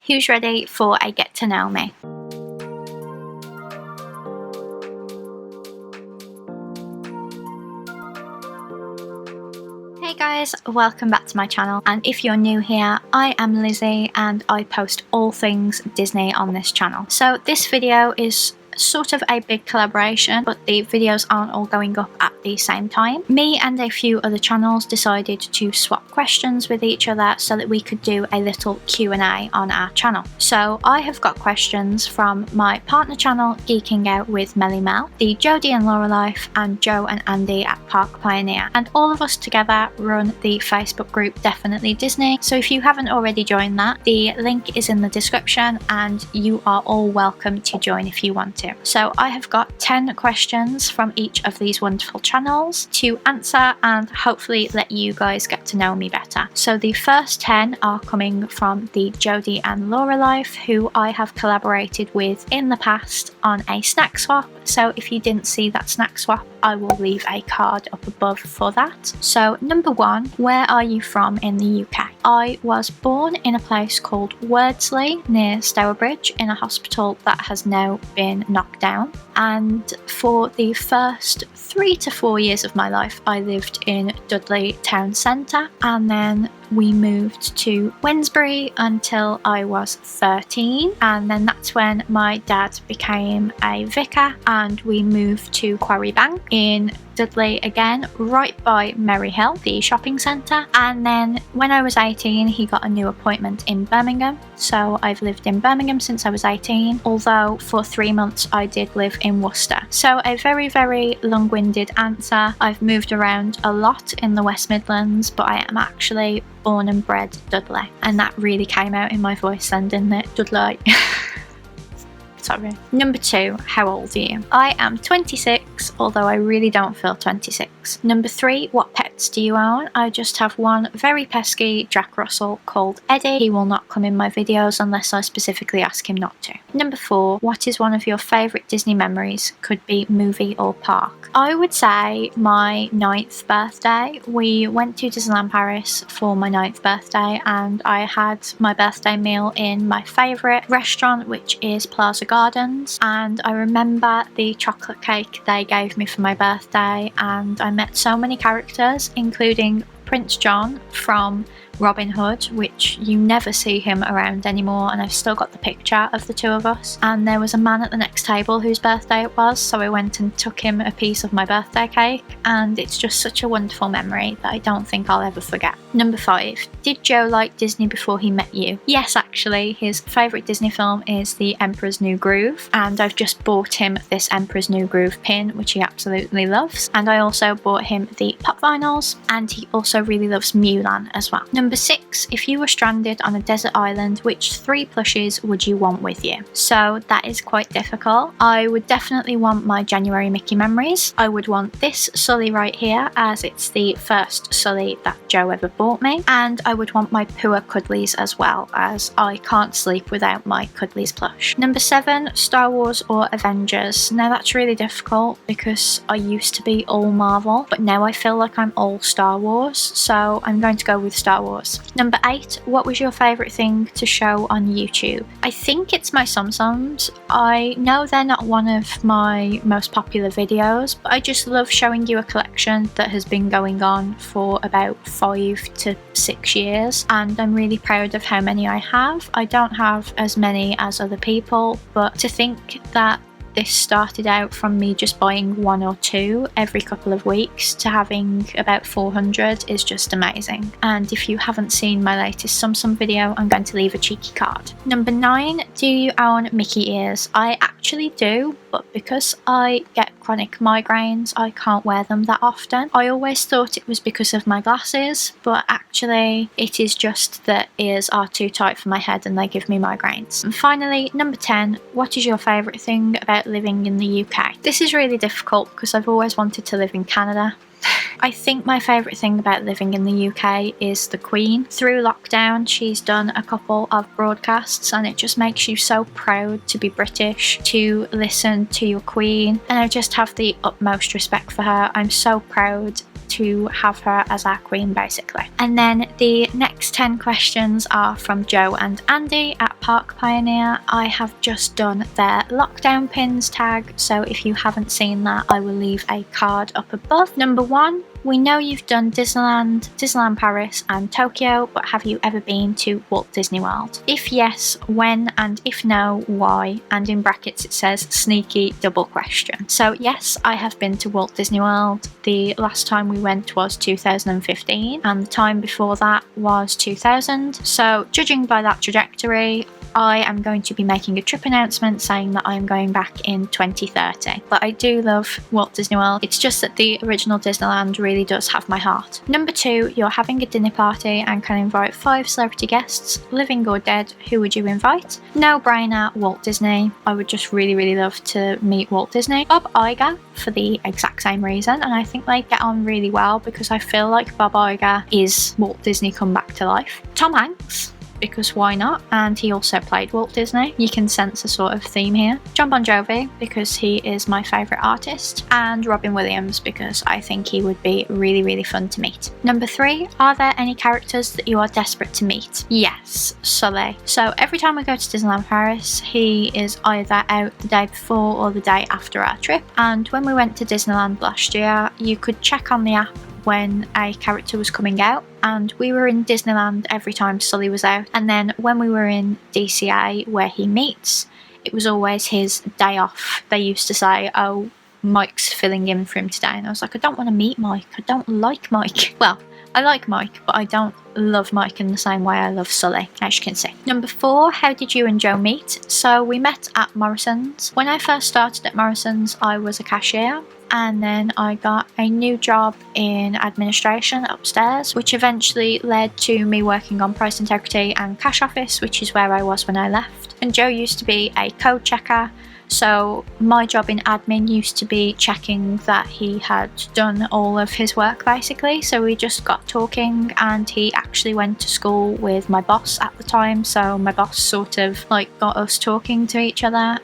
Who's ready for a get to know me? Hey guys, welcome back to my channel, and if you're new here, I am Lizzie and I post all things Disney on this channel. So this video is sort of a big collaboration, but the videos aren't all going up at the same time. Me and a few other channels decided to swap questions with each other so that we could do a little Q&A on our channel. So I have got questions from my partner channel Geeking Out with Milena, the Jody and Laura Life, and Joe and Andy at Park Pioneer, and all of us together run the Facebook group Definitely Disney. So if you haven't already joined that, the link is in the description and you are all welcome to join if you want to. So I have got 10 questions from each of these wonderful channels to answer and hopefully let you guys get to know me better. So the first 10 are coming from the Jody and Laura Life, who I have collaborated with in the past on a snack swap. So if you didn't see that snack swap, I will leave a card up above for that. So number 1, where are you from in the UK? I was born in a place called Wordsley near Stourbridge in a hospital that has now been knocked down. And for the first 3 to 4 years of my life, I lived in Dudley town centre, and then we moved to Wednesbury until I was 13, and then that's when my dad became a vicar and we moved to Quarry Bank in Dudley again, right by Merry Hill, the shopping centre. And then when I was 18, he got a new appointment in Birmingham, so I've lived in Birmingham since I was 18, although for 3 months I did live in Worcester. So a very long-winded answer. I've moved around a lot in the West Midlands, but I am actually born and bred Dudley, and that really came out in my voice then, didn't it? Dudley. Sorry. Number 2, how old are you? I am 26, although I really don't feel 26. Number 3, what pets do you own? I just have one very pesky Jack Russell called Eddie. He will not come in my videos unless I specifically ask him not to. Number 4, what is one of your favourite Disney memories? Could be movie or park. I would say my 9th birthday. We went to Disneyland Paris for my 9th birthday, and I had my birthday meal in my favourite restaurant, which is Plaza Gardens, and I remember the chocolate cake they gave me for my birthday, and I met so many characters, including Prince John from Robin Hood, which you never see him around anymore, and I've still got the picture of the two of us. And there was a man at the next table whose birthday it was, so I went and took him a piece of my birthday cake, and it's just such a wonderful memory that I don't think I'll ever forget. Number 5, did Joe like Disney before he met you? Yes, actually, his favourite Disney film is The Emperor's New Groove, and I've just bought him this Emperor's New Groove pin, which he absolutely loves, and I also bought him the pop vinyls, and he also really loves Mulan as well. Number 6, if you were stranded on a desert island, which 3 plushies would you want with you? So that is quite difficult. I would definitely want my January Mickey memories. I would want this Sully right here, as it's the first Sully that Joe ever bought me, and I would want my Pua Cuddlies as well, as I can't sleep without my Cuddlies plush. Number 7, Star Wars or Avengers? Now that's really difficult because I used to be all Marvel, but now I feel like I'm all Star Wars, so I'm going to go with Star Wars. Number 8, what was your favourite thing to show on YouTube? I think it's my Sum Sums. I know they're not one of my most popular videos, but I just love showing you a collection that has been going on for about 5 to 6 years, and I'm really proud of how many I have. I don't have as many as other people, but to think that this started out from me just buying 1 or 2 every couple of weeks to having about 400 is just amazing. And if you haven't seen my latest Sum Sum video, I'm going to leave a cheeky card. Number 9, do you own Mickey ears? I actually do, but because I get chronic migraines, I can't wear them that often. I always thought it was because of my glasses, but actually it is just that ears are too tight for my head and they give me migraines. And finally, number 10, what is your favourite thing about living in the UK? This is really difficult because I've always wanted to live in Canada. I think my favourite thing about living in the UK is the Queen. Through lockdown, she's done a couple of broadcasts and it just makes you so proud to be British, to listen to your Queen, and I just have the utmost respect for her. I'm so proud to have her as our queen, basically. And then the next 10 questions are from Joe and Andy at Park Pioneer. I have just done their lockdown pins tag, so if you haven't seen that, I will leave a card up above. Number 1. We know you've done Disneyland, Disneyland Paris and Tokyo, but have you ever been to Walt Disney World? If yes, when, and if no, why? And in brackets it says sneaky double question. So yes, I have been to Walt Disney World. The last time we went was 2015 and the time before that was 2000. So judging by that trajectory, I am going to be making a trip announcement saying that I am going back in 2030. But I do love Walt Disney World. It's just that the original Disneyland really does have my heart. Number 2, you're having a dinner party and can invite 5 celebrity guests, living or dead. Who would you invite? No brainer, Walt Disney. I would just really love to meet Walt Disney. Bob Iger, for the exact same reason, and I think they get on really well because I feel like Bob Iger is Walt Disney come back to life. Tom Hanks, because why not? And he also played Walt Disney. You can sense a sort of theme here. John Bon Jovi, because he is my favourite artist. And Robin Williams, because I think he would be really fun to meet. Number 3, are there any characters that you are desperate to meet? Yes, Sully. So every time we go to Disneyland Paris, he is either out the day before or the day after our trip. And when we went to Disneyland last year, you could check on the app when a character was coming out, and we were in Disneyland every time Sully was out, and then when we were in DCA where he meets, it was always his day off. They used to say, oh, Mike's filling in for him today, and I was like, I don't want to meet Mike, I don't like Mike. Well, I like Mike, but I don't love Mike in the same way I love Sully, as you can see. Number 4, how did you and Joe meet? So we met at Morrison's. When I first started at Morrison's, I was a cashier, and then I got a new job in administration upstairs, which eventually led to me working on price integrity and cash office, which is where I was when I left. And Joe used to be a code checker, so my job in admin used to be checking that he had done all of his work, basically. So we just got talking, and he actually went to school with my boss at the time, so my boss sort of like got us talking to each other.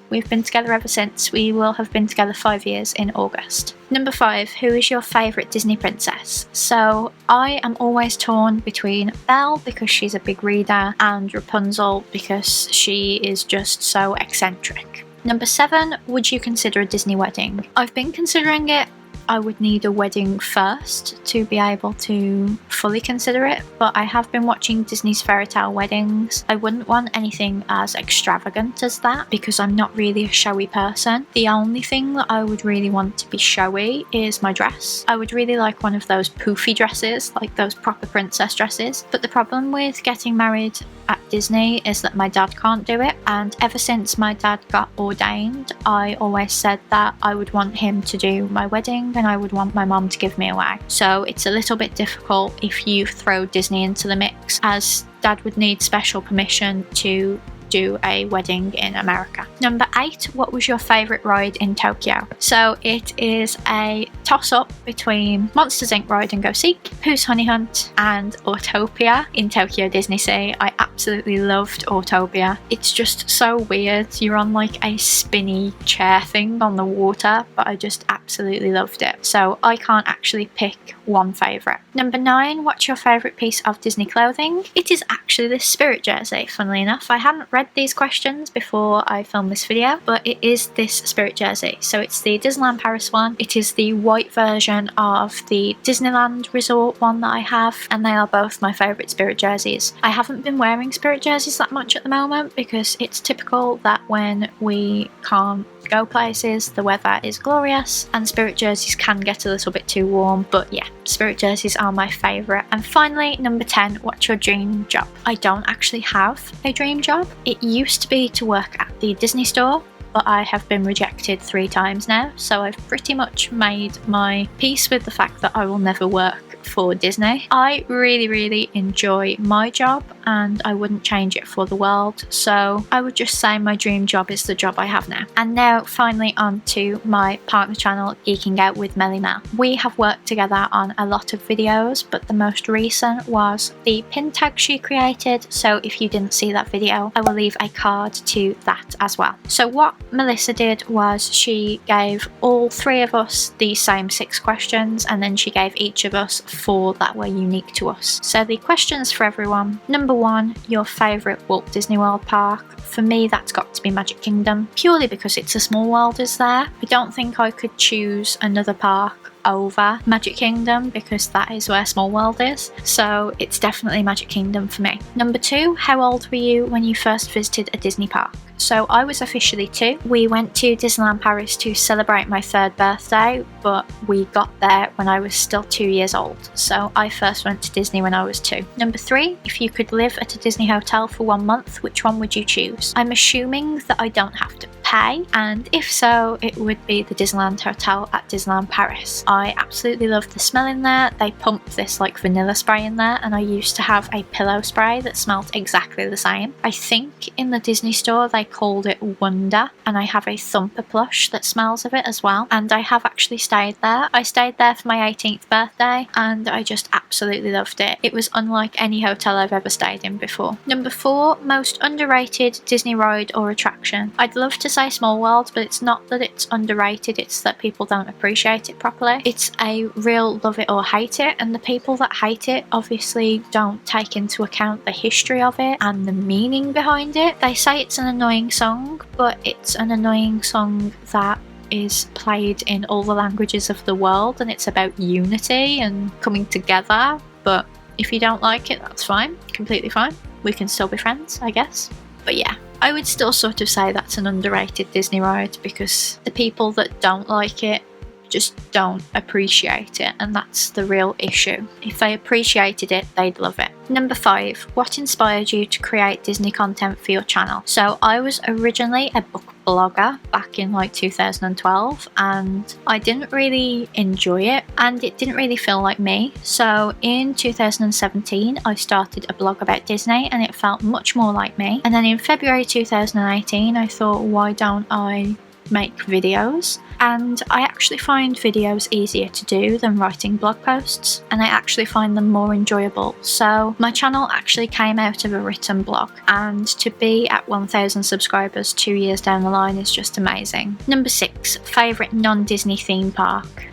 We've been together ever since. We will have been together 5 years in August. Number 5, who is your favourite Disney princess? So I am always torn between Belle, because she's a big reader, and Rapunzel, because she is just so eccentric. Number 7, would you consider a Disney wedding? I've been considering it. I would need a wedding first to be able to fully consider it, but I have been watching Disney's fairy tale weddings. I wouldn't want anything as extravagant as that because I'm not really a showy person. The only thing that I would really want to be showy is my dress. I would really like one of those poofy dresses, like those proper princess dresses. But the problem with getting married at Disney is that my dad can't do it, and ever since my dad got ordained, I always said that I would want him to do my wedding and I would want my mum to give me away. So it's a little bit difficult if you throw Disney into the mix, as dad would need special permission to do a wedding in America. Number 8, what was your favourite ride in Tokyo? So it is a toss-up between Monsters Inc. Ride and Go Seek, Pooh's Honey Hunt, and Autopia in Tokyo Disney Sea. I absolutely loved Autopia. It's just so weird. You're on like a spinny chair thing on the water, but I just absolutely loved it. So I can't actually pick one favourite. Number 9, what's your favourite piece of Disney clothing? It is actually this Spirit jersey, funnily enough. I hadn't read these questions before I filmed this video, but it is this Spirit jersey. So it's the Disneyland Paris one. It is the white version of the Disneyland Resort one that I have, and they are both my favourite Spirit jerseys. I haven't been wearing Spirit jerseys that much at the moment because it's typical that when we can't go places, the weather is glorious and Spirit jerseys can get a little bit too warm. But yeah, Spirit jerseys are my favourite. And finally, number 10, what's your dream job? I don't actually have a dream job. It used to be to work at the Disney store, but I have been rejected 3 times now, so I've pretty much made my peace with the fact that I will never work for Disney. I really enjoy my job. and I wouldn't change it for the world. So I would just say my dream job is the job I have now. And now finally on to my partner channel, Geeking Out with Milena. We have worked together on a lot of videos, but the most recent was the pin tag she created. So if you didn't see that video, I will leave a card to that as well. So what Melissa did was she gave all three of us the same 6 questions, and then she gave each of us 4 that were unique to us. So the questions for everyone: number 1, your favourite Walt Disney World park. For me, that's got to be Magic Kingdom, purely because it's a small world is there. I don't think I could choose another park over Magic Kingdom because that is where Small World is, so it's definitely Magic Kingdom for me. Number 2, how old were you when you first visited a Disney park? So I was officially 2. We went to Disneyland Paris to celebrate my 3rd birthday, but we got there when I was still 2 years old, so I first went to Disney when I was 2. Number 3, if you could live at a Disney hotel for 1 month, which one would you choose? I'm assuming that I don't have to pay, and if so, it would be the Disneyland Hotel at Disneyland Paris. I absolutely love the smell in there. They pump this like vanilla spray in there, and I used to have a pillow spray that smelled exactly the same. I think in the Disney store they called it Wonder, and I have a Thumper plush that smells of it as well, and I have actually stayed there. I stayed there for my 18th birthday and I just absolutely loved it. It was unlike any hotel I've ever stayed in before. Number 4, most underrated Disney ride or attraction. I'd love to say Small World, but it's not that it's underrated, it's that people don't appreciate it properly. It's a real love it or hate it, and the people that hate it obviously don't take into account the history of it and the meaning behind it. They say it's an annoying song, but it's an annoying song that is played in all the languages of the world, and it's about unity and coming together. But if you don't like it, that's fine, completely fine. We can still be friends, I guess. But yeah, I would still sort of say that's an underrated Disney ride because the people that don't like it just don't appreciate it, and that's the real issue. If they appreciated it, they'd love it. Number 5, what inspired you to create Disney content for your channel? So I was originally a book blogger back in like 2012, and I didn't really enjoy it and it didn't really feel like me. So in 2017 I started a blog about Disney and it felt much more like me. And then in February 2018 I thought, why don't I make videos? And I actually find videos easier to do than writing blog posts, and I actually find them more enjoyable. So my channel actually came out of a written blog, and to be at 1,000 subscribers 2 years down the line is just amazing. Number 6, favourite non-Disney theme park.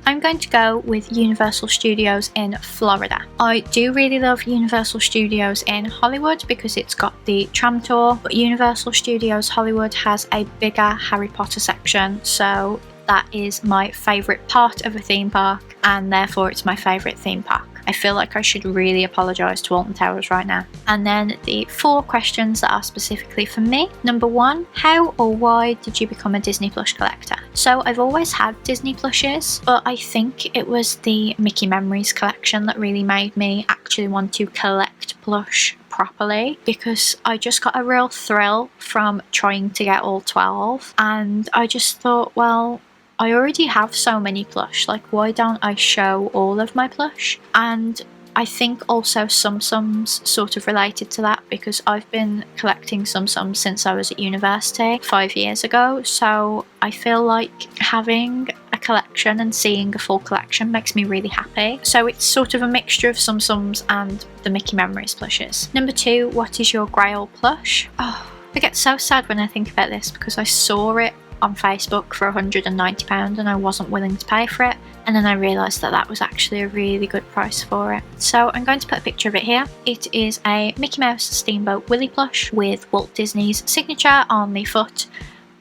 I'm going to go with Universal Studios in Florida. I do really love Universal Studios in Hollywood because it's got the tram tour, but Universal Studios Hollywood has a bigger Harry Potter section, so that is my favourite part of a theme park, and therefore it's my favourite theme park. I feel like I should really apologise to Alton Towers right now. And then the 4 questions that are specifically for me. Number 1, how or why did you become a Disney plush collector? So I've always had Disney plushes, but I think it was the Mickey Memories collection that really made me actually want to collect plush properly, because I just got a real thrill from trying to get all 12, and I just thought, well, I already have so many plush, like why don't I show all of my plush? And I think also Tsum Tsums sort of related to that, because I've been collecting Tsum Tsums since I was at university 5 years ago, so I feel like having a collection and seeing a full collection makes me really happy. So it's sort of a mixture of Tsum Tsums and the Mickey Memories plushes. Number 2, what is your Grail plush? Oh, I get so sad when I think about this because I saw it on Facebook for £190 and I wasn't willing to pay for it, and then I realised that that was actually a really good price for it. So I'm going to put a picture of it here. It is a Mickey Mouse Steamboat Willie plush with Walt Disney's signature on the foot.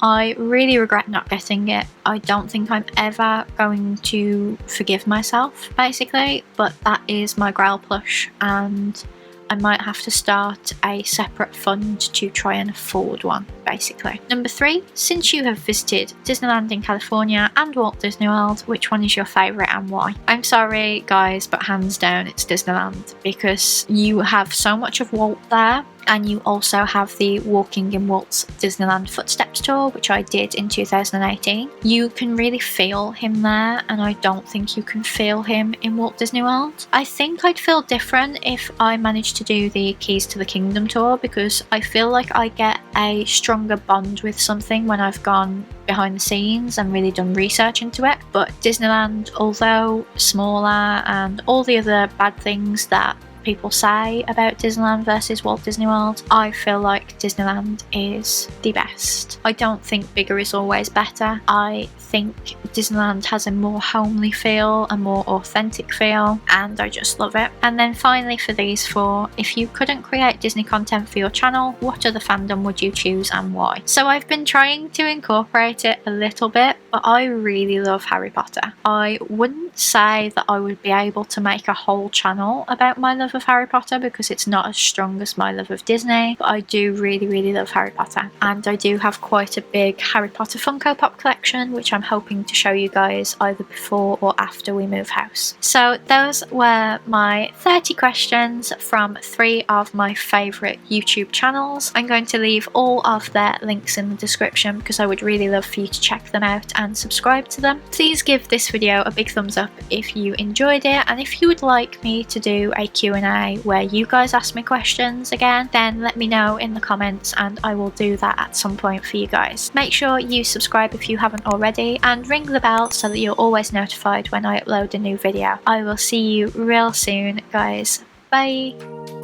I really regret not getting it. I don't think I'm ever going to forgive myself, basically, but that is my Grail plush, and I might have to start a separate fund to try and afford one, basically. Number 3, since you have visited Disneyland in California and Walt Disney World, which one is your favourite and why? I'm sorry guys, but hands down it's Disneyland, because you have so much of Walt there, and you also have the Walking in Walt's Disneyland Footsteps tour, which I did in 2018. You can really feel him there, and I don't think you can feel him in Walt Disney World. I think I'd feel different if I managed to do the Keys to the Kingdom tour, because I feel like I get a stronger bond with something when I've gone behind the scenes and really done research into it. But Disneyland, although smaller and all the other bad things that people say about Disneyland versus Walt Disney World, I feel like Disneyland is the best. I don't think bigger is always better. I think Disneyland has a more homely feel, a more authentic feel, and I just love it. And then finally for these four, if you couldn't create Disney content for your channel, what other fandom would you choose and why? So I've been trying to incorporate it a little bit, but I really love Harry Potter. I wouldn't say that I would be able to make a whole channel about my love of Harry Potter because it's not as strong as my love of Disney, but I do really love Harry Potter, and I do have quite a big Harry Potter Funko Pop collection, which I'm hoping to show you guys either before or after we move house. So those were my 30 questions from 3 of my favourite YouTube channels. I'm going to leave all of their links in the description because I would really love for you to check them out and subscribe to them. Please give this video a big thumbs up if you enjoyed it, and if you would like me to do a Q&A where you guys ask me questions again, then let me know in the comments and I will do that at some point for you guys. Make sure you subscribe if you haven't already and ring the bell so that you're always notified when I upload a new video. I will see you real soon, guys. Bye!